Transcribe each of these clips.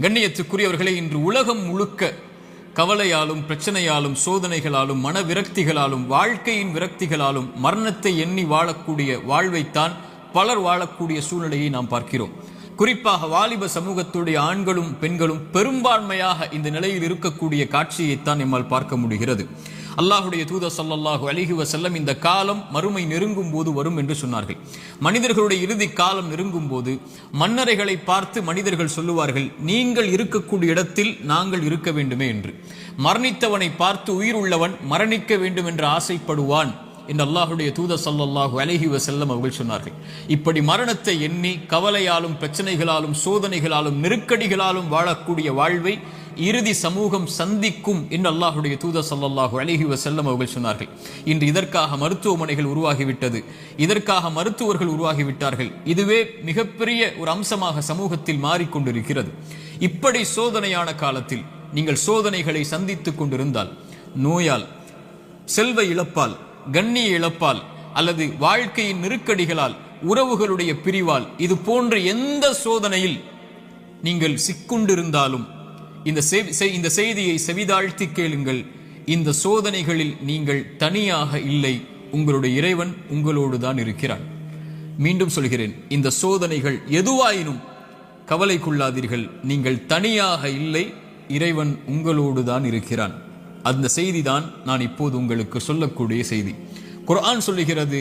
கண்ணியத்துக்குரியவர்களே, இன்று உலகம் முழுக்க கவலையாலும் பிரச்சனையாலும் சோதனைகளாலும் மன விரக்திகளாலும் வாழ்க்கையின் விரக்திகளாலும் மரணத்தை எண்ணி வாழக்கூடிய வாழ்வைத்தான் பலர் வாழக்கூடிய சூழ்நிலையை நாம் பார்க்கிறோம். குறிப்பாக வாலிப சமூகத்துடைய ஆண்களும் பெண்களும் பெரும்பான்மையாக இந்த நிலையில் இருக்கக்கூடிய காட்சியைத்தான் நம்மால் பார்க்க முடிகிறது. அல்லாஹுடைய தூதர் ஸல்லல்லாஹு அலைஹி வஸல்லம் இந்த காலம் மறுமை நெருங்கும் போது வரும் என்று சொன்னார்கள். மனிதர்களுடைய இறுதி காலம் நெருங்கும் போது மன்னரைகளை பார்த்து மனிதர்கள் சொல்லுவார்கள், நீங்கள் இருக்கக்கூடிய இடத்தில் நாங்கள் இருக்க வேண்டுமே என்று. மரணித்தவனை பார்த்து உயிர் உள்ளவன் மரணிக்க வேண்டும் என்று ஆசைப்படுவான் என்று அல்லாஹுடைய தூதர் ஸல்லல்லாஹு அலைஹி வஸல்லம் அவர்கள் சொன்னார்கள். இப்படி மரணத்தை எண்ணி கவலையாலும் பிரச்சனைகளாலும் சோதனைகளாலும் நெருக்கடிகளாலும் வாழக்கூடிய வாழ்வை இறுதி சமூகம் சந்திக்கும் என்று அல்லாஹுடைய தூதர் ஸல்லல்லாஹு அலைஹி வஸல்லம் அவர்கள் சொன்னார்கள். இன்று இதற்காக மருத்துவமனைகள் உருவாகிவிட்டது, இதற்காக மருத்துவர்கள் உருவாகிவிட்டார்கள். இதுவே மிகப்பெரிய ஒரு அம்சமாக சமூகத்தில் மாறிக்கொண்டிருக்கிறது. இப்படி சோதனையான காலத்தில் நீங்கள் சோதனைகளை சந்தித்துக் கொண்டிருந்தால், நோயால், செல்வ இழப்பால், கண்ணிய இழப்பால் அல்லது வாழ்க்கையின் நெருக்கடிகளால், உறவுகளுடைய பிரிவால், இது போன்ற எந்த சோதனையில் நீங்கள் சிக்குண்டிருந்தாலும் இந்த செய்தியை செவிதாழ்த்தி கேளுங்கள். இந்த சோதனைகளில் நீங்கள் தனியாக இல்லை, உங்களுடைய இறைவன் உங்களோடு தான் இருக்கிறான். மீண்டும் சொல்கிறேன், இந்த சோதனைகள் எதுவாயினும் கவலை கொள்ளாதீர்கள், நீங்கள் தனியாக இல்லை, இறைவன் உங்களோடு தான் இருக்கிறான். அந்த செய்தி தான் நான் இப்போது உங்களுக்கு சொல்லக்கூடிய செய்தி. குர்ஆன் சொல்லுகிறது,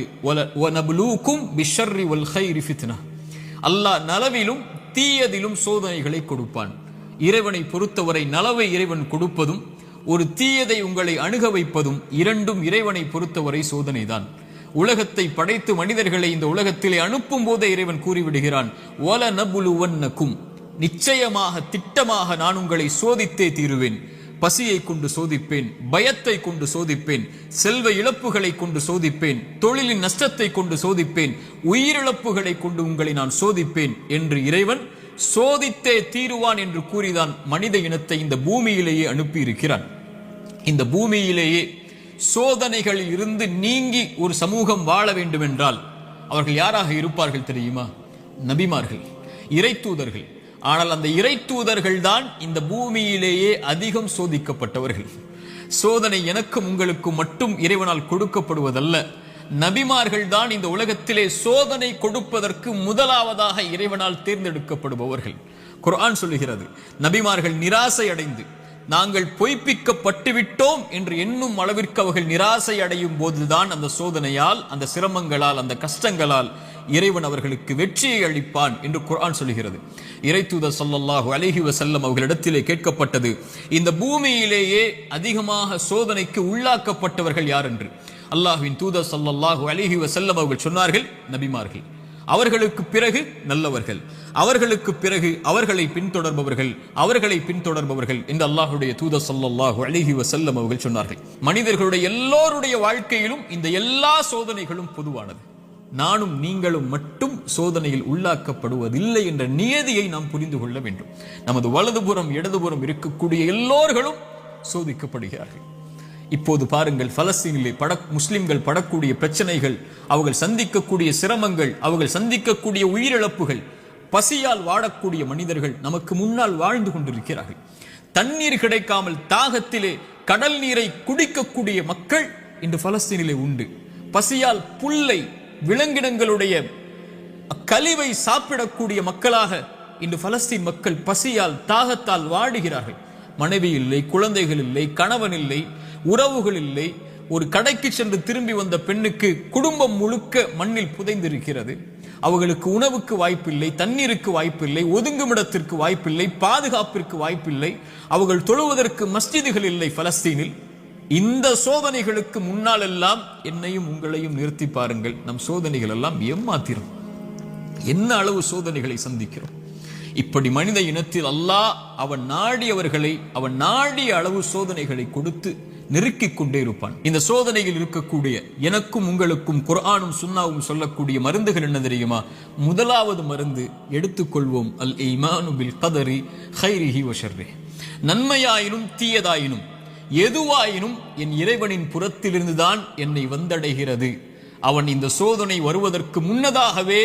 வனப்லூக்கும் பிஷ்ஷர்ரி வல் கைரி ஃபித்னா. அல்லாஹ் நலவிலும் தீயதிலும் சோதனைகளை கொடுப்பான். இறைவனை பொறுத்தவரை நலவை இறைவன் கொடுப்பதும் ஒரு தீயதை உங்களை அணுக வைப்பதும் இரண்டும் இறைவனை பொறுத்தவரை சோதனைதான். உலகத்தை படைத்து மனிதர்களை இந்த உலகத்திலே அனுப்பும் போதே இறைவன் கூறிவிடுகிறான், வலனப்லுவன்னக்கும், நிச்சயமாக திட்டமாக நான் உங்களை சோதித்தே தீருவேன். பசியை கொண்டு சோதிப்பேன், பயத்தை கொண்டு சோதிப்பேன், செல்வ இழப்புகளை கொண்டு சோதிப்பேன், தொழிலின் நஷ்டத்தை கொண்டு சோதிப்பேன், உயிரிழப்புகளை கொண்டு உங்களை நான் சோதிப்பேன் என்று இறைவன் சோதித்தே தீருவான் என்று கூறிதான் மனித இனத்தை இந்த பூமியிலேயே அனுப்பி இருக்கிறான். இந்த பூமியிலேயே சோதனைகளில் இருந்து நீங்கி ஒரு சமூகம் வாழ வேண்டும் என்றால் அவர்கள் யாராக இருப்பார்கள் தெரியுமா? நபிமார்கள், இறை தூதர்கள். ஆனால் அந்த இறை தூதர்கள் தான் இந்த பூமியிலேயே அதிகம் சோதிக்கப்பட்டவர்கள். சோதனை எனக்கும் உங்களுக்கும் மட்டும் இறைவனால் கொடுக்கப்படுவதல்ல, நபிமார்கள் தான் இந்த உலகத்திலே சோதனை கொடுப்பதற்கு முதலாவதாக இறைவனால் தேர்ந்தெடுக்கப்படுபவர்கள். குர்ஆன் சொல்லுகிறது, நபிமார்கள் நிராசை அடைந்து நாங்கள் பொய்ப்பிக்கப்பட்டு விட்டோம் என்று எண்ணும் அளவிற்கு அவர்கள் நிராசை அடையும் போதுதான் அந்த சோதனையால், அந்த சிரமங்களால், அந்த கஷ்டங்களால் இறைவன் அவர்களுக்கு வெற்றியை அளிப்பான் என்று குர்ஆன் சொல்லுகிறது. இறை தூதர் ஸல்லல்லாஹு அலைஹி வஸல்லம் அவர்களிடத்திலே கேட்கப்பட்டது, இந்த பூமியிலேயே அதிகமாக சோதனைக்கு உள்ளாக்கப்பட்டவர்கள் யார் என்று. அல்லாஹ்வின் தூதர் ஸல்லல்லாஹு அலைஹி வஸல்லம் அவர்கள் சொன்னார்கள், நபிமார்கள். அவர்களுக்கு பிறகு நல்லவர்கள், அவர்களுக்கு பிறகு அவர்களை பின்தொடர்பவர்கள் என்று அல்லாஹ்வுடைய தூதர் ஸல்லல்லாஹு அலைஹி வஸல்லம் அவர்கள் சொன்னார்கள். மனிதர்களுடைய எல்லோருடைய வாழ்க்கையிலும் இந்த எல்லா சோதனைகளும் பொதுவானது. நானும் நீங்களும் மட்டும் சோதனையில் உள்ளாக்கப்படுவதில்லை என்ற நியதியை நாம் புரிந்து கொள்ள வேண்டும். நமது வலதுபுறம் இடதுபுறம் இருக்கக்கூடிய எல்லோர்களும் சோதிக்கப்படுகிறார்கள். இப்போது பாருங்கள், பலஸ்தீனிலே முஸ்லிம்கள் படக்கூடிய பிரச்சனைகள், அவர்கள் சந்திக்கக்கூடிய சிரமங்கள், அவர்கள் சந்திக்கக்கூடிய உயிரிழப்புகள், பசியால் வாழக்கூடிய மனிதர்கள் நமக்கு முன்னால் வாழ்ந்து கொண்டிருக்கிறார்கள். தண்ணீர் கிடைக்காமல் தாகத்திலே கடல் நீரை குடிக்கக்கூடிய மக்கள் இன்று பலஸ்தீனிலே உண்டு. பசியால் புல்லை, விலங்கினங்களுடைய கழிவை சாப்பிடக்கூடிய மக்களாக இன்று பலஸ்தீன் மக்கள் பசியால் தாகத்தால் வாடுகிறார்கள். மனைவி இல்லை, குழந்தைகள் இல்லை, கணவன் இல்லை, உறவுகள் இல்லை. ஒரு கடைக்கு சென்று திரும்பி வந்த பெண்ணுக்கு குடும்பம் முழுக்க மண்ணில் புதைந்திருக்கிறது. அவர்களுக்கு உணவுக்கு வாய்ப்பில்லை, தண்ணீருக்கு வாய்ப்பில்லை, ஒதுங்குமிடத்திற்கு வாய்ப்பில்லை, பாதுகாப்பிற்கு வாய்ப்பில்லை. அவர்கள் தொழுவதற்கு மஸ்ஜிதுகள் இல்லை பலஸ்தீனில். இந்த சோதனைகளுக்கு முன்னால் எல்லாம் என்னையும் உங்களையும் நிறுத்தி பாருங்கள். நம் சோதனைகள் எல்லாம் ஏமாத்திரம். என்ன அளவு சோதனைகளை சந்திக்கிறோம். இப்படி மனித இனத்தில் அல்லாஹ் அவன் நாடியவர்களை அவன் நாடிய அளவு சோதனைகளை கொடுத்து நெருக்கிக் கொண்டே இருப்பான். இந்த சோதனையில் இருக்கக்கூடிய எனக்கும் உங்களுக்கும் குர்ஆனும் சுன்னாவும் சொல்லக்கூடிய மருந்துகள் என்ன தெரியுமா? முதலாவது மருந்து எடுத்துக்கொள்வோம், அல் ஈமானு பில் கதரி கைரிஹி வ ஷர்ரிஹி. நன்மையாயினும் தீயதாயினும் எதுவாயினும் என் இறைவனின் புறத்திலிருந்துதான் என்னை வந்தடைகிறது. அவன் இந்த சோதனை வருவதற்கு முன்னதாகவே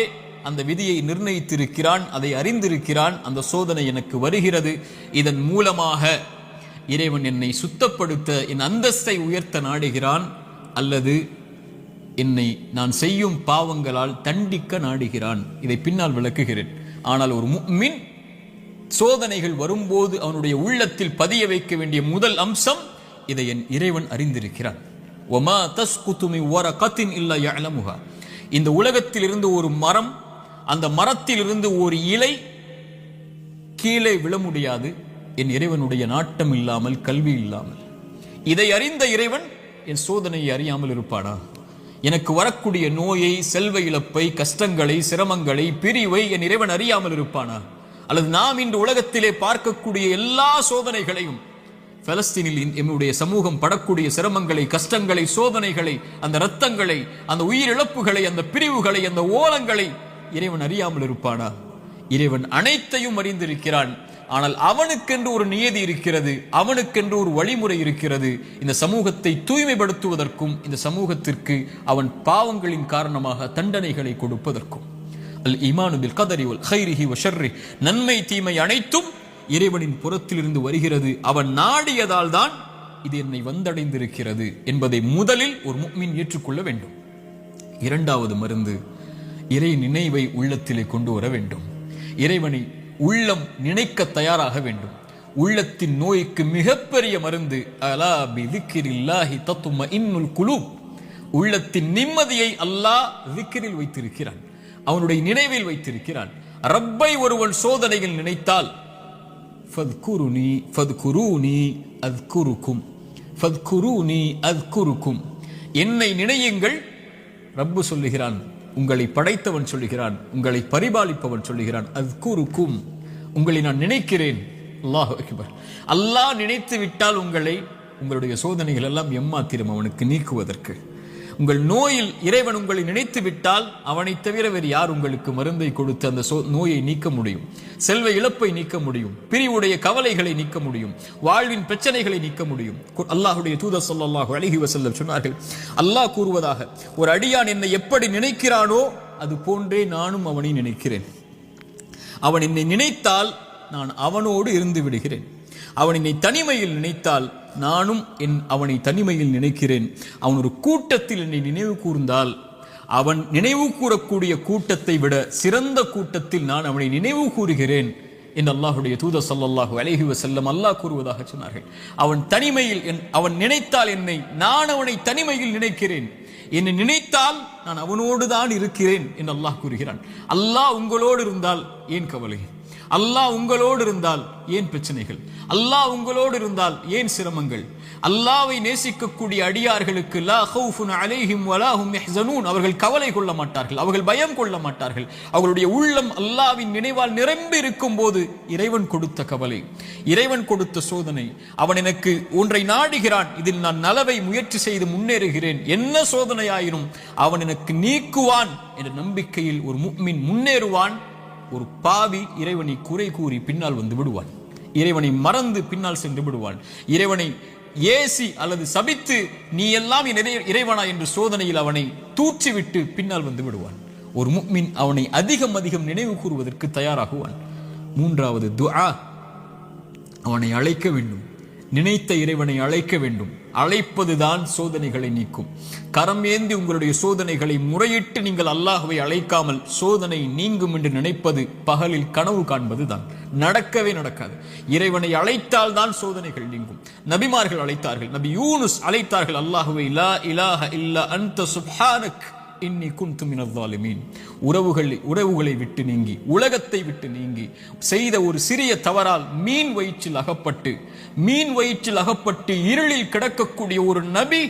அந்த விதியை நிர்ணயித்திருக்கிறான், அதை அறிந்திருக்கிறான். அந்த சோதனை எனக்கு வருகிறது. இதன் மூலமாக இறைவன் என்னை சுத்தப்படுத்த, என் அந்தஸ்தை உயர்த்த நாடுகிறான், அல்லது என்னை நான் செய்யும் பாவங்களால் தண்டிக்க நாடுகிறான். இதை பின்னால் விளக்குகிறேன். ஆனால் ஒரு முஃமின் சோதனைகள் வரும்போது அவனுடைய உள்ளத்தில் பதிய வைக்க வேண்டிய முதல் அம்சம், இதை என் இறைவன் அறிந்திருக்கிறான். வமா தஸ்குது மின் வரகத்தின் இல்லா யஅலமுஹா. இந்த உலகத்தில் இருந்து ஒரு மரம், அந்த மரத்தில் இருந்து ஒரு இலை கீழே விழ முடியாது, என் இறைவனுடைய நாட்டம் இல்லாமல், கல்வி இல்லாமல். இதை அறிந்த இறைவன் என் சோதனையை அறியாமல் இருப்பானா? எனக்கு வரக்கூடிய நோயை, செல்வ இழப்பை, கஷ்டங்களை, சிரமங்களை, பிரிவை என் இறைவன் அறியாமல் இருப்பானா? அல்லது நாம் இன்று உலகத்திலே பார்க்கக்கூடிய எல்லா சோதனைகளையும், பலஸ்தீனில் என்னுடைய சமூகம் படக்கூடிய சிரமங்களை, கஷ்டங்களை, சோதனைகளை, அந்த இரத்தங்களை, அந்த உயிரிழப்புகளை, அந்த பிரிவுகளை, அந்த ஓலங்களை இறைவன் அறியாமல் இருப்பானா? இறைவன் அனைத்தையும் அறிந்திருக்கிறான். ஆனால் அவனுக்கென்று ஒரு நியதி இருக்கிறது, அவனுக்கென்று ஒரு வழிமுறை இருக்கிறது. இந்த சமூகத்தை தூய்மைப்படுத்துவதற்கும், இந்த சமூகத்திற்கு அவன் பாவங்களின் காரணமாக தண்டனைகளை கொடுப்பதற்கும். அல் ஈமானு பில் கதரி வல் கைரிஹி வ ஷர்ரி. நன்மை தீமை அனைத்தும் இறைவனின் புறத்திலிருந்து வருகிறது. அவன் நாடியதால் தான் இது என்னை வந்தடைந்திருக்கிறது என்பதை முதலில் ஒரு முஃமின் ஏற்றுக்கொள்ள வேண்டும். இரண்டாவது மருந்து, இறை நினைவை உள்ளத்திலே கொண்டு வர வேண்டும். இறைவனை உள்ளம் நினைக்க தயாராக வேண்டும். உள்ளத்தின் நோய்க்கு மிகப்பெரிய மருந்து அலா பிதிக்ரில்லாஹி தத்மஇன்னுல் குலூப். உள்ளத்தின் நிம்மதியை அல்லாஹ் திக்ரில் வைத்திருக்கிறான், அவனுடைய நினைவில் வைத்திருக்கிறான். ரப்பை ஒருவன் சோதனையில் நினைத்தால் ஃபத்குருனி ஃபத்குரூனி அத்குருக்கும், ஃபத்குரூனி அத்குருக்கும், என்னை நினையுங்கள். ரப்பு சொல்லுகிறான், உங்களை படைத்தவன் சொல்லுகிறான், உங்களை பரிபாலிப்பவன் சொல்லுகிறான், அத்குருக்கும், உங்களை நான் நினைக்கிறேன். அல்லாஹு அக்பர். அல்லாஹ் நினைத்து விட்டால் உங்களுடைய சோதனைகள் எல்லாம் எம்மாத்திரம் அவனுக்கு நீக்குவதற்கு. உங்கள் நோயில் இறைவன் உங்களை நினைத்து விட்டால் அவனை தவிர வேறு யார் உங்களுக்கு மருந்தை கொடுத்து அந்த நோயை நீக்க முடியும்? செல்வ இழப்பை நீக்க முடியும், பிரிவுடைய கவலைகளை நீக்க முடியும், வாழ்வின் பிரச்சனைகளை நீக்க முடியும். அல்லாஹ்வுடைய தூதர் ஸல்லல்லாஹு அலைஹி வஸல்லம் சொன்னார்கள், அல்லாஹ் கூறுவதாக, ஒரு அடியான் என்னை எப்படி நினைக்கிறானோ அது போன்றே நானும் அவனை நினைக்கிறேன். அவன் என்னை நினைத்தால் நான் அவனோடு இருந்து விடுகிறேன். அவன் என்னை தனிமையில் நினைத்தால் நானும் அவனை தனிமையில் நினைக்கிறேன். அவன் ஒரு கூட்டத்தில் என்னை நினைவு கூர்ந்தால் அவன் நினைவு கூறக்கூடிய கூட்டத்தை விட சிறந்த கூட்டத்தில் நான் அவனை நினைவு கூறுகிறேன் என்று அல்லாஹ்வுடைய தூதர் ஸல்லல்லாஹு அலைஹி வஸல்லம் அல்லாஹ் கூறுவதாக சொன்னார்கள். அவன் தனிமையில் அவன் நினைத்தால் என்னை, நான் அவனை தனிமையில் நினைக்கிறேன். என்னை நினைத்தால் நான் அவனோடு தான் இருக்கிறேன் என்று அல்லாஹ் கூறுகிறான். அல்லாஹ் உங்களோடு இருந்தால் ஏன் கவலை? அல்லாஹ் உங்களோடு இருந்தால் ஏன் பிரச்சனைகள்? அல்லாஹ் உங்களோடு இருந்தால் ஏன் சிரமங்கள்? அல்லாஹ்வை நேசிக்கக்கூடிய அடியார்களுக்கு லா ஹவுஃபுன் அலைஹிம் வலா ஹும் யஹ்ஸனூன், அவர்கள் கவலை கொள்ள மாட்டார்கள், அவர்கள் பயம் கொள்ள மாட்டார்கள். அவர்களுடைய உள்ளம் அல்லாஹ்வின் நினைவால் நிரம்பி இருக்கும் போது இறைவன் கொடுத்த கவலை, இறைவன் கொடுத்த சோதனை, அவன் எனக்கு ஒன்றை நாடுகிறான், இதில் நான் நலவை முயற்சி செய்து முன்னேறுகிறேன், என்ன சோதனையாயினும் அவன் எனக்கு நீக்குவான் என்ற நம்பிக்கையில் ஒரு முஃமின் முன்னேறுவான். ஒரு பாவி இறைவனை குறை கூறி பின்னால் வந்து விடுவான், இறைவனை மறந்து பின்னால் சென்று விடுவான், இறைவனை ஏசி அல்லது சபித்து நீ எல்லாம் இறைவனா என்று சோதனையில் அவனை தூற்றிவிட்டு பின்னால் வந்து விடுவான். ஒரு முஃமின் அவனை அதிகம் அதிகம் நினைவு கூறுவதற்கு தயாராகுவான். மூன்றாவது துஆ, அவனை அழைக்க வேண்டும், நினைத்த இறைவனை அழைக்க வேண்டும். அழைப்பதுதான் சோதனைகளை நீக்கும். கரம் ஏந்தி உங்களுடைய சோதனைகளை முறையிட்டு நீங்கள் அல்லாஹ்வை அழைக்காமல் சோதனை நீங்கும் என்று நினைப்பது பகலில் கனவு காண்பது தான், நடக்கவே நடக்காது. இறைவனை அழைத்தால் தான் சோதனைகள் நீங்கும். நபிமார்கள் அழைத்தார்கள், நபி யூனுஸ் அழைத்தார்கள் அல்லாஹ்வை, லா இலாஹ இல்லா அன்த சுப்ஹானக் இன்னி குன்து மினல் ஸாலிமீன். உறவுகளை விட்டு நீங்கி, உலகத்தை விட்டு நீங்கி செய்த ஒரு சிறிய தவறால் மீன் வயிற்றில் அகப்பட்டு இருளில் கிடக்கக்கூடிய ஒரு நபி,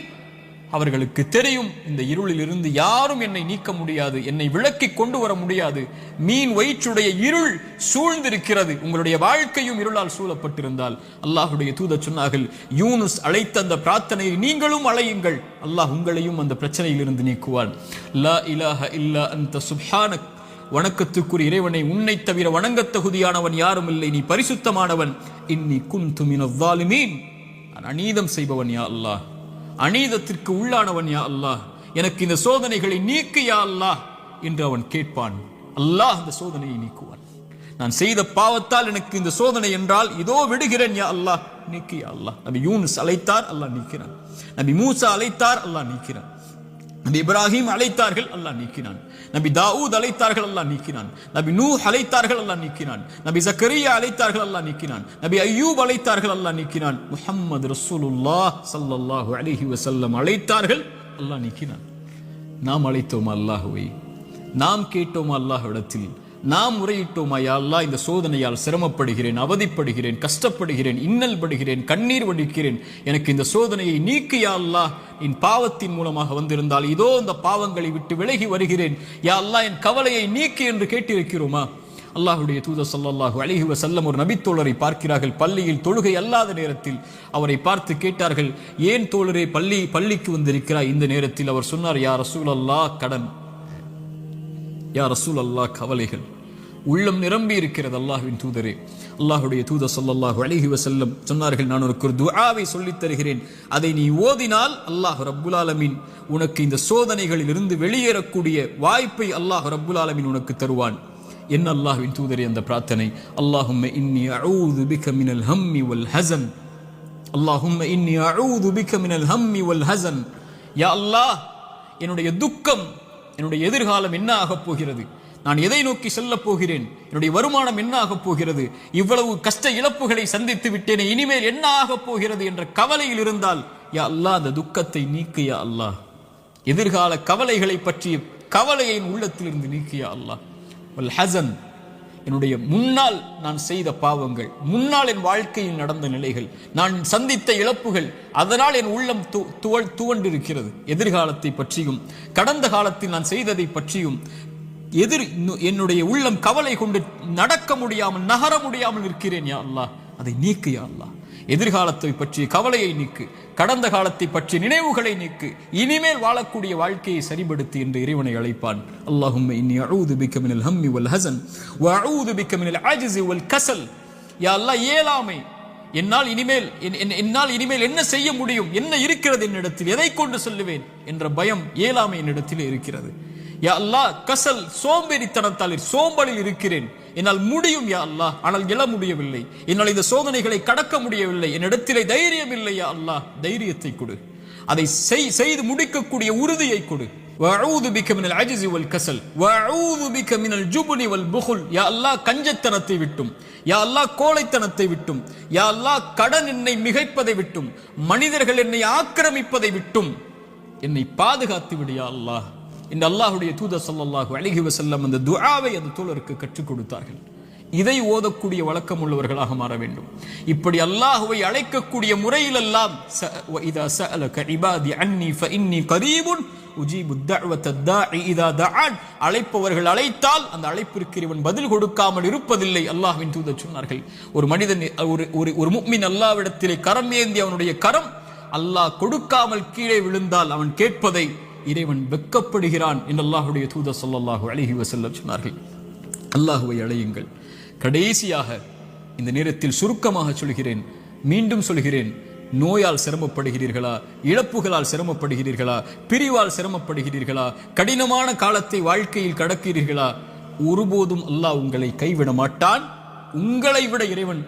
அவர்களுக்கு தெரியும் இந்த இருளில் இருந்து யாரும் என்னை நீக்க முடியாது, என்னை விளக்கி கொண்டு வர முடியாது, மீன் வயிற்றுடைய இருள் சூழ்ந்திருக்கிறது. உங்களுடைய வாழ்க்கையும் இருளால் சூழப்பட்டிருந்தால் அல்லாஹ்வுடைய தூதர் சொன்னார்கள், யூனுஸ் அழைத்த அந்த பிரார்த்தனையை நீங்களும் அழையுங்கள், அல்லாஹ் உங்களையும் அந்த பிரச்சனையில் இருந்து நீக்குவான். லா இலாஹ இல்லா அன்த சுப்ஹானக், வணக்கத்துக்குரிய இறைவனை, உன்னை தவிர வணங்கத் தகுதியானவன் யாரும் இல்லை, நீ பரிசுத்தமானவன். இன்னி குன்து மினல் ஸாலிமீன், நான் அநீதம் செய்பவன் யா அல்லாஹ், அநீதத்திற்கு உள்ளானவன் யா அல்லாஹ், எனக்கு இந்த சோதனைகளை நீக்கு யா அல்லாஹ் என்று அவன் கேட்பான். அல்லாஹ் அந்த சோதனையை நீக்குவான். நான் செய்த பாவத்தால் எனக்கு இந்த சோதனை என்றால் இதோ விடுகிறேன் யா அல்லாஹ், நீக்கு யா அல்லாஹ். நபி யூனுஸ் அழைத்தார், அல்லாஹ் நீக்கிறான். நபி மூசா அழைத்தார், அல்லாஹ் நீக்கிறான். நபி இப்ராஹிம் அழைத்தார்கள், அல்லாஹ் நீக்கினான். நபி தாவூத் அழைத்தார்கள், அல்லாஹ் நீக்கினான். நபி நூஹ் அழைத்தார்கள், அல்லாஹ் நீக்கினான். நபி ஜக்கரியா அழைத்தார்கள், அல்லாஹ் நீக்கினான். நபி அய்யூப் அழைத்தார்கள், அல்லாஹ் நீக்கினான். முஹம்மது ரசூலுல்லாஹ் ஸல்லல்லாஹு அலைஹி வஸல்லம் அழைத்தார்கள், அல்லாஹ் நீக்கினான். நாம் அழைத்தோமா அல்லாஹ்வை? நாம் கேட்டோமா அல்லாஹ்விடத்தில்? நாம் முறையிட்டோமா, யா அல்லாஹ் இந்த சோதனையால் சிரமப்படுகிறேன், அவதிப்படுகிறேன், கஷ்டப்படுகிறேன், இன்னல் படுகிறேன், கண்ணீர் வடிக்கிறேன், எனக்கு இந்த சோதனையை நீக்கு யா அல்லாஹ். என் பாவத்தின் மூலமாக வந்திருந்தால் இதோ இந்த பாவங்களை விட்டு விலகி வருகிறேன் யா அல்லாஹ், என் கவலையை நீக்கு என்று கேட்டிருக்கிறோமா? அல்லாஹ்வுடைய தூதர் ஸல்லல்லாஹு அலைஹி வஸல்லம் ஒரு நபித்தோழரை பார்க்கிறார்கள். பள்ளியில் தொழுகை அல்லாத நேரத்தில் அவரை பார்த்து கேட்டார்கள், ஏன் தோழரே பள்ளிக்கு வந்திருக்கிறாய் இந்த நேரத்தில்? அவர் சொன்னார், யா ரசூலல்லாஹ், கடன், யா ரசூலல்லாஹ், கவலைகள், உள்ளம் நிரம்பி இருக்கிறது அல்லாஹ்வின் தூதரே. அல்லாஹ்வுடைய தூதர் ஸல்லல்லாஹு அலைஹி வஸல்லம் சொன்னார்கள், நான் உனக்கு ஒரு துஆவை சொல்லித் தருகிறேன், அதை நீ ஓதினால் அல்லாஹ் ரப்புல் ஆலமீன் உனக்கு இந்த சோதனைகளில் இருந்து வெளியேறக்கூடிய வாய்ப்பை அல்லாஹ் ரப்புல் ஆலமீன் உனக்கு தருவான். என்ன அல்லாஹ்வின் தூதரே அந்த பிரார்த்தனை? அல்லாஹும்ம இன்னி அஊது பிக மினல் ஹம்மி வல் ஹஸன், அல்லாஹும்ம இன்னி அஊது பிக மினல் ஹம்மி வல் ஹஸன். யா அல்லாஹ், என்னுடைய துக்கம், என்னுடைய எதிர்காலம் என்ன ஆகப் போகிறது? நான் எதை நோக்கி செல்லப் போகிறேன்? என்னுடைய வருமானம் என்ன ஆகப் போகிறது? இவ்வளவு கஷ்ட இழப்புகளை சந்தித்து விட்டேனே, இனிமேல் என்ன ஆகப் போகிறது என்ற கவலையில் இருந்தால் யா அல்லாஹ் அந்த துக்கத்தை நீக்கு யா அல்லாஹ். எதிர்கால கவலைகளை பற்றிய கவலையை உள்ளத்தில் இருந்து நீக்கு யா அல்லாஹ். வல் ஹஸன், என்னுடைய முன்னால் நான் செய்த பாவங்கள், முன்னால் என் வாழ்க்கையில் நடந்த நிலைகள், நான் சந்தித்த இழப்புகள், அதனால் என் உள்ளம் துவண்டிருக்கிறது. எதிர்காலத்தை பற்றியும் கடந்த காலத்தில் நான் செய்ததை பற்றியும் என்னுடைய உள்ளம் கவலை கொண்டு நடக்க முடியாமல், நகர முடியாமல் இருக்கிறேன் யா அல்லாஹ், அதை நீக்கு யா அல்லாஹ். எதிர்காலத்தை பற்றிய கவலையை நீக்கு, கடந்த காலத்தை பற்றிய நினைவுகளை நீக்கு, இனிமேல் வாழக்கூடிய வாழ்க்கையை சரிபடுத்து என்று இறைவனை அழைப்பான். அல்லாஹும்ம இன்னி அஊது பிக மினல் ஹம்மி வல் ஹஸன் வ அஊது பிக மினல் அஜ்ஸி வல் கஸல். யா அல்லாஹ், இயலாமை, என்னால் இனிமேல் என்ன செய்ய முடியும், என்ன இருக்கிறது என்னிடத்தில், எதை கொண்டு சொல்லுவேன் என்ற பயம், இயலாமை என்னிடத்தில் இருக்கிறது. யா அல்லாஹ், கசல், சோம்பேறித்தனத்தால் சோம்பலில் இருக்கிறேன், என்னால் முடியும் யா அல்லாஹ், ஆனால் எழ முடியவில்லை, என்னால் இந்த சோதனைகளை கடக்க முடியவில்லை, என்னிடத்திலே தைரியம் இல்லை யா அல்லாஹ், தைரியத்தை கொடு, அதை செய்து முடிக்கக்கூடிய உறுதியை கொடு. வஅஊது பிக மினல் அஜ்ஸி வல் கஸல் வஅஊது பிக மினல் ஜுப்னி வல் புகுல். யா அல்லாஹ், கஞ்சத்தனத்தை விட்டும், யா அல்லாஹ் கோழைத்தனத்தை விட்டும், யா அல்லாஹ் கடன் என்னை மிகைப்பதை விட்டும், மனிதர்கள் என்னை ஆக்கிரமிப்பதை விட்டும் என்னை பாதுகாத்து விடு யா அல்லாஹ். இந்த அல்லாஹ்வுடைய தூதர் ஸல்லல்லாஹு அலைஹி வஸல்லம் அந்த துஆவை அந்த தோழருக்கு கற்றுக் கொடுத்தார்கள். இதை ஓதக்கூடிய வழக்கம் உள்ளவர்களாக மாற வேண்டும். இப்படி அல்லாஹ்வை அழைக்கக்கூடிய முறையிலெல்லாம் இதா சஅலக இபாதி அன்னி ஃபஇன்னி கரீபுன் உஜீபு தஅவத தாஇ இதா தஆன். அழைப்பவர்கள் அழைத்தால் அந்த அழைப்பிற்கு இவன் பதில் கொடுக்காமல் இருப்பதில்லை. அல்லாஹ்வின் தூதர் சொன்னார்கள், ஒரு மனிதன், ஒரு முஃமின் அல்லாஹ்விடத்திலே கரம் ஏந்தி அவனுடைய கரம் அல்லாஹ் கொடுக்காமல் கீழே விழுந்தால் அவன் கேட்பதை இறைவன் வெட்கப்படுகிறான் என்று அல்லாஹ்வுடைய தூதர் ஸல்லல்லாஹு அலைஹி வஸல்லம் சொன்னார்கள். அல்லாஹ்வை அழையுங்கள். கடைசியாக இந்த நேரத்தில் சுருக்கமாக சொல்கிறேன், மீண்டும் சொல்கிறேன், நோயால் சிரமப்படுகிறீர்களா, இழப்புகளால் சிரமப்படுகிறீர்களா, பிரிவால் சிரமப்படுகிறீர்களா, கடினமான காலத்தை வாழ்க்கையில் கடக்கிறீர்களா, ஒருபோதும் அல்லாஹ் உங்களை கைவிட மாட்டான். உங்களை விட இறைவன்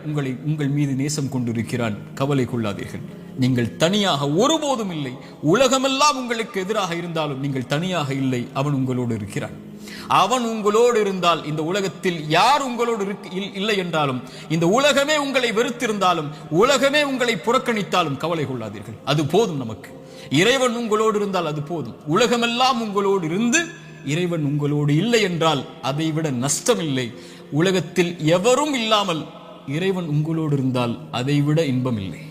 உங்கள் மீது நேசம் கொண்டிருக்கிறான். கவலை கொள்ளாதீர்கள். நீங்கள் தனியாக ஒருபோதும் இல்லை. உலகமெல்லாம் உங்களுக்கு எதிராக இருந்தாலும் நீங்கள் தனியாக இல்லை. அவன் உங்களோடு இருக்கிறான். அவன் உங்களோடு இருந்தால், இந்த உலகத்தில் யார் உங்களோடு இல்லை என்றாலும், இந்த உலகமே உங்களை வெறுத்திருந்தாலும், உலகமே உங்களை புறக்கணித்தாலும் கவலை கொள்ளாதீர்கள். அது போதும் நமக்கு. இறைவன் உங்களோடு இருந்தால் அது போதும். உலகமெல்லாம் உங்களோடு இருந்து இறைவன் உங்களோடு இல்லை என்றால் அதைவிட நஷ்டம் இல்லை. உலகத்தில் எவரும் இல்லாமல் இறைவன் உங்களோடு இருந்தால் அதைவிட இன்பம் இல்லை.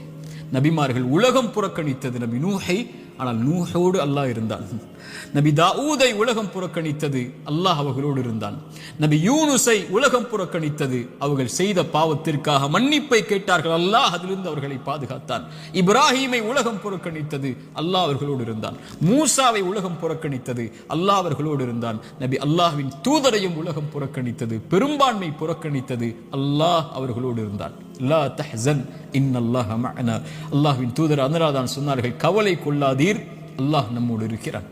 நபிமார்கள் உலகம் புறக்கணித்தது நபி நூஹை, ஆனால் நூஹோடு அல்லாஹ் இருந்தான். நபி தாவூதை உலகம் புறக்கணித்தது, அல்லாஹ் அவர்களோடு இருந்தான். நபி யூனுஸை உலகம் புறக்கணித்தது, அவர்கள் செய்த பாவத்திற்காக மன்னிப்பை கேட்டார்கள், அல்லாஹ் அதிலிருந்து அவர்களை பாதுகாத்தான். இப்ராஹீமை உலகம் புறக்கணித்தது, அல்லாஹ் அவர்களோடு இருந்தான். மூசாவை உலகம் புறக்கணித்தது, அல்லாஹ் அவர்களோடு இருந்தான். நபி அல்லாஹ்வின் தூதரையும் உலகம் புறக்கணித்தது, பெரும்பான்மை புறக்கணித்தது, அல்லாஹ் அவர்களோடு இருந்தான். லா தஹ்சன் இன்னல்லாஹ மஅனா. அல்லாஹ்வின் தூதர் அதனால்தான் சொன்னார்கள், கவலை கொள்ளாதீர், அல்லாஹ் நம்மோடு இருக்கிறான்.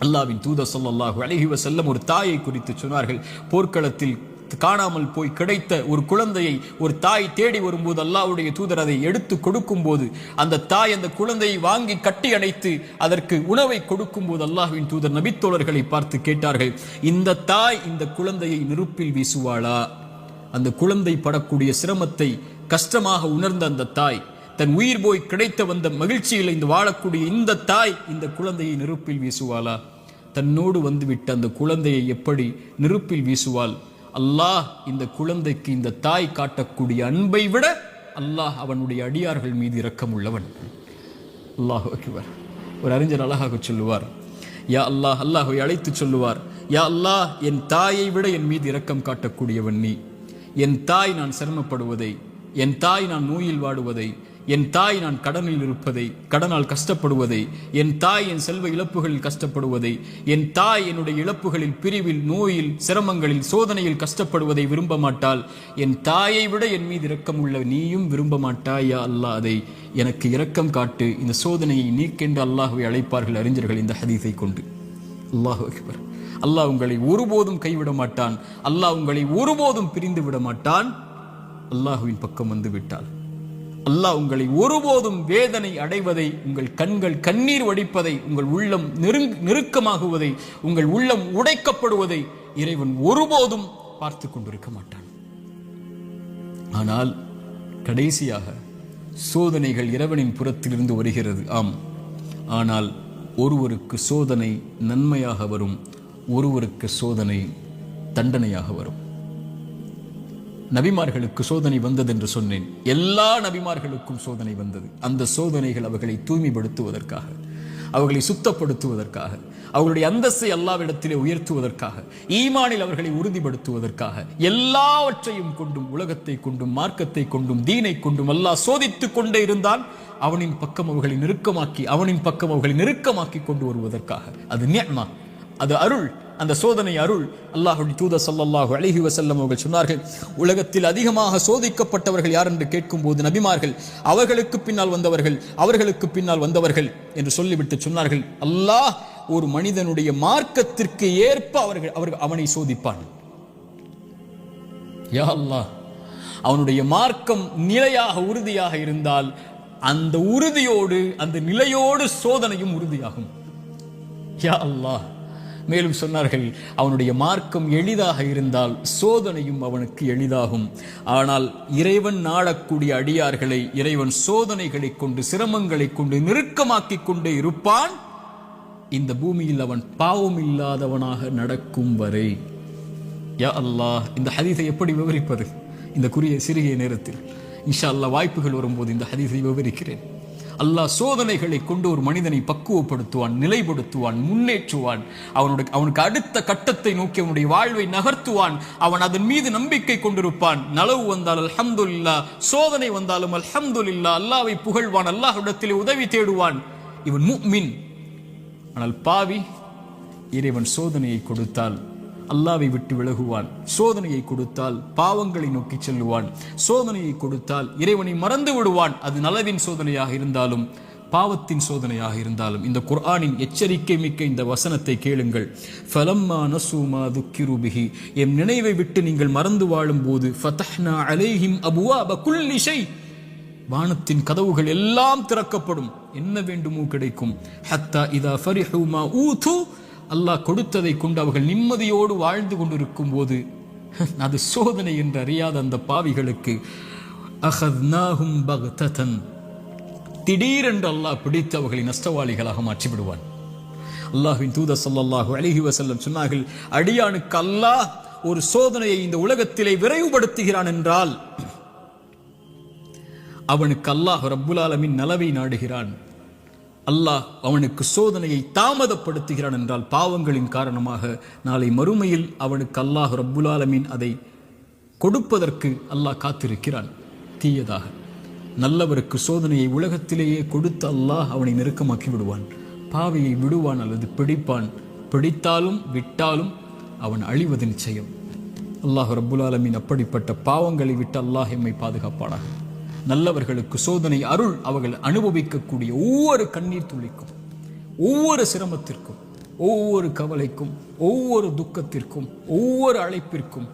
அல்லாஹ்வின் தூதர் ஸல்லல்லாஹு அலைஹி வஸல்லம் ஒரு தாயை குறித்து சொன்னார்கள். போர்க்களத்தில் காணாமல் போய் கிடைத்த ஒரு குழந்தையை ஒரு தாய் தேடி வரும்போது அல்லாஹ்வுடைய தூதர் அதை எடுத்து கொடுக்கும் போது அந்த தாய் அந்த குழந்தையை வாங்கி கட்டி அணைத்து அதற்கு உணவை கொடுக்கும் போது அல்லாஹ்வின் தூதர் நபித்தோழர்களை பார்த்து கேட்டார்கள், இந்த தாய் இந்த குழந்தையை நெருப்பில் வீசுவாளா? அந்த குழந்தை படக்கூடிய சிரமத்தை கஷ்டமாக உணர்ந்த அந்த தாய், தன் உயிர் போய் கிடைத்த வந்த மகிழ்ச்சியில் இந்த வாழக்கூடிய இந்த தாய் இந்த குழந்தையை நெருப்பில் வீசுவாளா? தன்னோடு வந்துவிட்ட அந்த குழந்தையை எப்படி நெருப்பில் வீசுவாள்? அல்லாஹ் இந்த குழந்தைக்கு இந்த தாய் காட்டக்கூடிய அன்பை விட அல்லாஹ் அவனுடைய அடியார்கள் மீது இரக்கம் உள்ளவன். அல்லாஹ் அக்பர். ஒரு அறிஞர் அழகாக சொல்லுவார், யா அல்லாஹ், அல்லாஹ்வை அழைத்து சொல்லுவார், யா அல்லாஹ், என் தாயை விட என் மீது இரக்கம் காட்டக்கூடியவன் நீ. என் தாய் நான் சிரமப்படுவதை, என் தாய் நான் நோயில் வாடுவதை, என் தாய் நான் கடனில் இருப்பதை, கடனால் கஷ்டப்படுவதை, என் தாய் என் செல்வ இழப்புகளில் கஷ்டப்படுவதை, என் தாய் என்னுடைய இழப்புகளில், பிரிவில், நோயில், சிரமங்களில், சோதனையில் கஷ்டப்படுவதை விரும்ப மாட்டாள். என் தாயை விட என் மீது இரக்கம் உள்ள நீயும் விரும்ப மாட்டாயா அல்லாஹ், அதை எனக்கு இரக்கம் காட்டு, இந்த சோதனையை நீக்கென்று அல்லாஹ்வை அழைப்பார்கள் அறிஞர்கள் இந்த ஹதீஸை கொண்டு. அல்லாஹு அக்பர். அல்லாஹ் உங்களை ஒருபோதும் கைவிட மாட்டான். அல்லாஹ் உங்களை ஒருபோதும் பிரிந்து விட மாட்டான். அல்லாஹுவின் பக்கம் வந்து விட்டால் அல்லாஹ் உங்களை ஒருபோதும் வேதனை அடைவதை, உங்கள் கண்கள் கண்ணீர் வடிப்பதை, உங்கள் உள்ளம் நெருக்கமாகுவதை, உங்கள் உள்ளம் உடைக்கப்படுவதை இறைவன் ஒருபோதும் பார்த்து கொண்டிருக்க மாட்டான். ஆனால் கடைசியாக சோதனைகள் இறைவனின் புறத்திலிருந்து வருகிறது. ஆம், ஆனால் ஒருவருக்கு சோதனை நன்மையாக வரும், ஒருவருக்கு சோதனை தண்டனையாக வரும். நபிமார்களுக்கு சோதனை வந்தது என்று சொன்னேன். எல்லா நபிமார்களுக்கும் சோதனை வந்தது. அந்த சோதனைகள் அவர்களை தூய்மைப்படுத்துவதற்காக, அவர்களை சுத்தப்படுத்துவதற்காக, அவர்களுடைய அந்தஸ்தை அல்லாஹ்விடத்திலே உயர்த்துவதற்காக, ஈமானில் அவர்களை உறுதிப்படுத்துவதற்காக, எல்லாவற்றையும் கொண்டும், உலகத்தை கொண்டும், மார்க்கத்தை கொண்டும், தீனை கொண்டும் அல்லாஹ் சோதித்துக் கொண்டே இருந்தால் அவனின் பக்கம் அவர்களை நெருக்கமாக்கி, அவனின் பக்கம் அவர்களை நெருக்கமாக்கி கொண்டு வருவதற்காக. அது நிஅமா, அது அருள். அந்த சோதனை அருள். அல்லாஹ்வுடைய தூதர் ஸல்லல்லாஹு அலைஹி வஸல்லம் அவர்கள் சொன்னார்கள், உலகத்தில் அதிகமாக சோதிக்கப்பட்டவர்கள் யார் என்று கேட்கும்போது நபிமார்கள், அவர்களுக்கு பின்னால் வந்தவர்கள், அவர்களுக்கு பின்னால் வந்தவர்கள் என்று சொல்லிவிட்டு சொன்னார்கள், அல்லாஹ் ஒரு மனிதனுடைய மார்க்கத்திற்கு ஏற்ப அவனை சோதிப்பான். யா அல்லாஹ், அவனுடைய மார்க்கம் நிலையாக உறுதியாக இருந்தால் அந்த உறுதியோடு, அந்த நிலையோடு சோதனையும் உறுதியாகும். யா அல்லாஹ். மேலும் சொன்னார்கள், அவனுடைய மார்க்கம் எளிதாக இருந்தால் சோதனையும் அவனுக்கு எளிதாகும். ஆனால் இறைவன் நாடக்கூடிய அடியார்களை இறைவன் சோதனைகளை கொண்டு, சிரமங்களை கொண்டு நெருக்கமாக்கி கொண்டே இருப்பான், இந்த பூமியில் அவன் பாவம் இல்லாதவனாக நடக்கும் வரை. யா அல்லாஹ், இந்த ஹதீஸை எப்படி விவரிப்பது இந்த சிறிய நேரத்தில்? இன்ஷா அல்லாஹ் வாய்ப்புகள் வரும்போது இந்த ஹதீஸை விவரிக்கிறேன். அல்லாஹ் சோதனைகளை கொண்டு ஒரு மனிதனை பக்குவப்படுத்துவான், நிலைப்படுத்துவான், முன்னேற்றுவான். அவனுக்கு அடுத்த கட்டத்தை நோக்கி அவனுடைய வாழ்வை நகர்த்துவான். அவன் அதன் மீது நம்பிக்கை கொண்டிருப்பான். நலவு வந்தால் அல்ஹம்துலில்லாஹ், சோதனை வந்தாலும் அல்ஹம்துலில்லாஹ், அல்லாஹ்வை புகழ்வான், அல்லாஹ்விடத்திலே உதவி தேடுவான். இவன் முஃமின். ஆனால் பாவி, இறைவன் சோதனையை கொடுத்தால் அல்லாஹ்வை விட்டு விலகுவான், சோதனையை கொடுத்தால் பாவங்களை நோக்கி செல்லுவான், சோதனையை கொடுத்தால் இறைவனை மறந்து விடுவான். அது நலவின் சோதனையாக இருந்தாலும் பாவத்தின் சோதனையாக இருந்தாலும். இந்த குர்ஆனின் எச்சரிக்கை மிக்க இந்த வசனத்தை கேளுங்கள். ஃபலம்மா நஸூ மா துக்கிரு பிஹி, எம் நினைவை விட்டு நீங்கள் மறந்து வாழும் போது, ஃபதஹ்னா அலைஹிம் அபுவாப குல்லி ஷை, வானத்தின் கதவுகள் எல்லாம் திறக்கப்படும், என்ன வேண்டுமோ கிடைக்கும். ஹத்தா இதா ஃபரிஹு மா ஊது, அல்லாஹ் கொடுத்ததை கொண்டு அவர்கள் நிம்மதியோடு வாழ்ந்து கொண்டிருக்கும் போது, அது சோதனை என்று அறியாத அந்த பாவிகளுக்கு அஹத்னாஹும் பக்ததன், திடீரென்று அல்லாஹ் பிடித்து அவர்களை நஷ்டவாளிகளாக மாற்றிவிடுவான். அல்லாஹ்வின் தூதர் ஸல்லல்லாஹு அலைஹி வஸல்லம் சொன்னார்கள், அடியானுக்கு அல்லாஹ் ஒரு சோதனையை இந்த உலகத்திலே விரைவுபடுத்துகிறான் என்றால் அவனுக்கு அல்லாஹ் ரப்புல் ஆலமீன் நலவை நாடுகிறான். அல்லாஹ் அவனுக்கு சோதனையை தாமதப்படுத்துகிறான் என்றால் பாவங்களின் காரணமாக நாளை மறுமையில் அவனுக்கு அல்லாஹ் ரப்புல் ஆலமீன் அதை கொடுப்பதற்கு அல்லாஹ் காத்திருக்கிறான். தீயதாக நல்லவருக்கு சோதனையை உலகத்திலேயே கொடுத்து அல்லாஹ் அவனை நெருக்கமாக்கி விடுவான். பாவியை விடுவான் அல்லது பிடிப்பான். பிடித்தாலும் விட்டாலும் அவன் அழிவது நிச்சயம். அல்லாஹ் ரப்புல் ஆலமீன் அப்படிப்பட்ட பாவங்களை விட்டு அல்லாஹ் எம்மை பாதுகாப்பானாக. நல்லவர்களுக்கு சோதனை அருள். அவர்கள் அனுபவிக்கக்கூடிய ஒவ்வொரு கண்ணீர் துளிக்கும், ஒவ்வொரு சிரமத்திற்கும் ஒவ்வொரு கவலைக்கும், ஒவ்வொரு துக்கத்திற்கும், ஒவ்வொரு அழைப்பிற்கும்,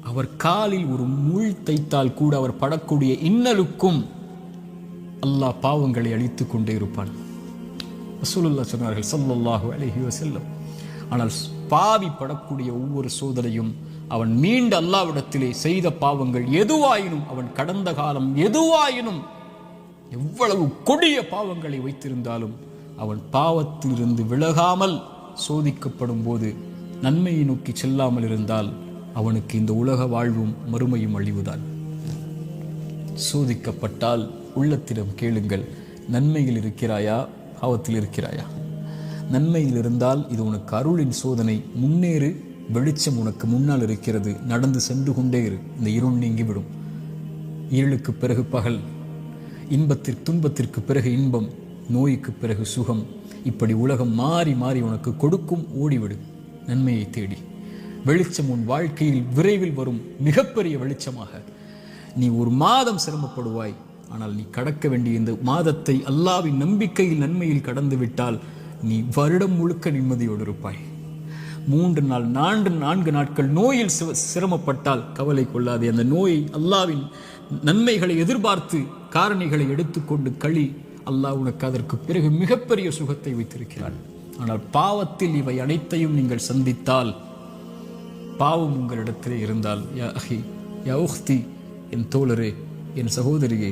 அவர் காலில் ஒரு முள் தைத்தால் கூட அவர் படக்கூடிய இன்னலுக்கும் அல்லாஹ் பாவங்களை அழித்துக் கொண்டே இருப்பான். ரசூலுல்லாஹ் சொன்னார்கள் ஸல்லல்லாஹு அலைஹி வஸல்லம். ஆனால் பாவி படக்கூடிய ஒவ்வொரு சோதனையும் அவன் மீண்டு அல்லாஹ்விடத்திலே செய்த பாவங்கள் எதுவாயினும், அவன் கடந்த காலம் எதுவாயினும், எவ்வளவு கொடிய பாவங்களை வைத்திருந்தாலும் அவன் பாவத்திலிருந்து விலகாமல் சோதிக்கப்படும் போது நன்மையை நோக்கி செல்லாமல் இருந்தால் அவனுக்கு இந்த உலக வாழ்வும் மறுமையும் அழிவுதான். சோதிக்கப்பட்டால் உள்ளத்திடம் கேளுங்கள், நன்மையில் இருக்கிறாயா, பாவத்தில் இருக்கிறாயா? நன்மையில் இருந்தால் இது உனக்கு அருளின் சோதனை, முன்னேறு, வெளிச்சம் உனக்கு முன்னால் இருக்கிறது, நடந்து சென்று கொண்டே இரு, இந்த இருள் நீங்கிவிடும். இருளுக்கு பிறகு பகல், துன்பத்திற்கு பிறகு இன்பம், நோய்க்கு பிறகு சுகம். இப்படி உலகம் மாறி மாறி உனக்கு கொடுக்கும். ஓடிவிடு நன்மையை தேடி. வெளிச்சம் உன் வாழ்க்கையில் விரைவில் வரும், மிகப்பெரிய வெளிச்சமாக. நீ ஒரு மாதம் சிரமப்படுவாய், ஆனால் நீ கடக்க வேண்டிய இந்த மாதத்தை அல்லாஹ்வின் நம்பிக்கையில் நன்மையில் கடந்து விட்டால் நீ வருடம் முழுக்க நிம்மதியோடு இருப்பாய். 3 நாள் 4 நாட்கள் நோயில் சிரமப்பட்டால் கவலை கொள்ளாதே. அந்த நோயை அல்லாஹ்வின் நன்மைகளை எதிர்பார்த்து காரணிகளை எடுத்துக்கொண்டு களி. அல்லாஹ் உனக்கு அதற்கு பிறகு மிகப்பெரிய சுகத்தை வைத்திருக்கிறான். ஆனால் பாவத்தில் இவை அனைத்தையும் நீங்கள் சந்தித்தால், பாவம் உங்களிடத்திலே இருந்தால், யா அஹி யா உக்தி, என் தோழரே, என் சகோதரியே,